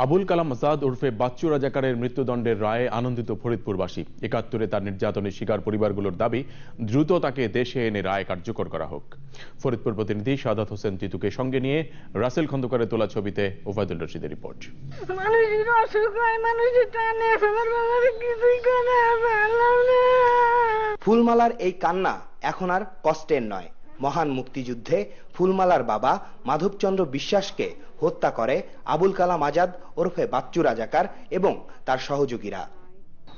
আবুল কালাম আজাদ ওরফে বাচ্চু রাজাকারের মৃত্যুদণ্ডের রায়ে আনন্দিত ফরিদপুরবাসী। ৭১-এ তার নির্যাতনের শিকার পরিবারগুলোর দাবি দ্রুত তাকে দেশে এনে রায় কার্যকর করা হোক। ফরিদপুর প্রতিনিধি সাদাত হোসেন তিতুকে সঙ্গে নিয়ে রাসেল খন্দকারের তোলা ছবিতে ওবায়দুল রশিদের রিপোর্ট। ফুলমালার এই কান্না এখন আর কষ্টের নয়। মহান মুক্তিযুদ্ধে ফুলমালার বাবা মাধবচন্দ্র বিশ্বাসকে হত্যা করে আবুল কালাম আজাদ ওরফে বাচ্চু রাজাকার এবং তার সহযোগীরা।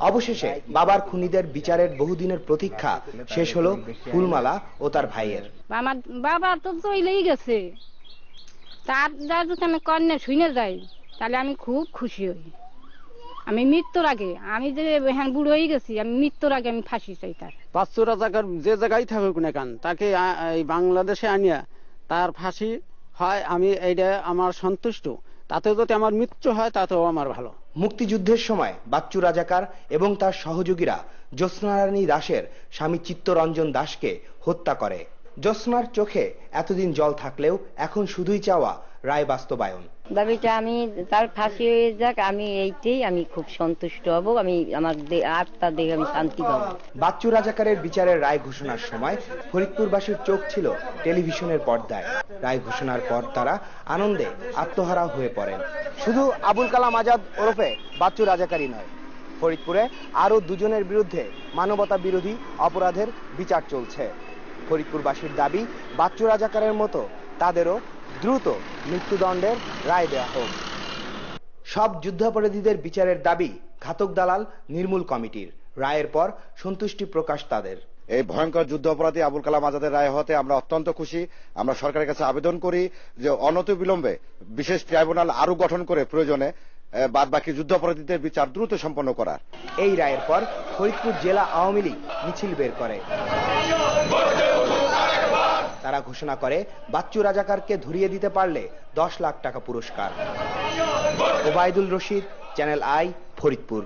অবশেষে বাবার খুনিদের বিচারের বহুদিনের প্রতীক্ষা শেষ হলো ফুলমালা ও তার ভাইয়ের। আমার বাবা তো চলেই গেছে, তার যদি আমি কন্যা শুনে যাই তাহলে আমি খুব খুশি হই। আমি মৃত্যুর আগে, আমি যে বুড়ো হয়ে গেছি, আমি মৃত্যুর আগে আমি ফাঁসি চাই। তার বাচ্চু রাজাকার যে জায়গায় থাকুক না কেন, তাকে এই বাংলাদেশে আনিয়া তার ফাঁসি হয়, আমি এইটা আমার সন্তুষ্ট। তাতে যদি আমার মৃত্যু হয় তাতেও আমার ভালো। মুক্তিযুদ্ধের সময় বাচ্চু রাজাকার এবং তার সহযোগীরা জ্যোৎস্না রানী দাসের স্বামী চিত্তরঞ্জন দাসকে হত্যা করে। জ্যোৎস্নার চোখে এতদিন জল থাকলেও এখন শুধুই চাওয়া রায় বাস্তবায়ন। দাবিটা আমি তার ফাঁসি হয়ে যাক, আমি এইটাই আমি খুব সন্তুষ্ট হব। আমি আমার আত্মা দেখে আমি শান্তি পাবো। বাচ্চু রাজাকারের বিচারের রায় ঘোষণার সময় ফরিদপুরবাসীর চোখ ছিল টেলিভিশনের পর্দায়। রায় ঘোষণার পর তারা আনন্দে আত্মহারা হয়ে পড়েন। শুধু আবুল কালাম আজাদ ওরফে বাচ্চু রাজাকারই নয়, ফরিদপুরে আরো দুজনের বিরুদ্ধে মানবতা বিরোধী অপরাধের বিচার চলছে। ফরিদপুরবাসীর দাবি বাচ্চু রাজাকারের মতো তাদেরও দ্রুত মৃত্যুদণ্ডের রায় দেওয়া হোক। সব যুদ্ধাপরাধীদের বিচারের দাবি ঘাতক দালাল নির্মূল কমিটির। রায়ের পর সন্তুষ্টি প্রকাশ তাদের। এই ভয়ঙ্কর যুদ্ধ অপরাধী আবুল কালাম আজাদের রায় হতে আমরা অত্যন্ত খুশি। আমরা সরকারের কাছে আবেদন করি যে অনতিবিলম্বে বিশেষ ট্রাইব্যুনাল আরো গঠন করে প্রয়োজনে বাদবাকি যুদ্ধাপরাধীদের বিচার দ্রুত সম্পন্ন করার। এই রায়ের পর ফরিদপুর জেলা আওয়ামী লীগ মিছিল বের করে। তারা ঘোষণা করে বাচ্চু রাজাকারকে ধরিয়ে দিতে পারলে 10 লাখ টাকা পুরস্কার। Obaidul Rashid, channel I, Faridpur.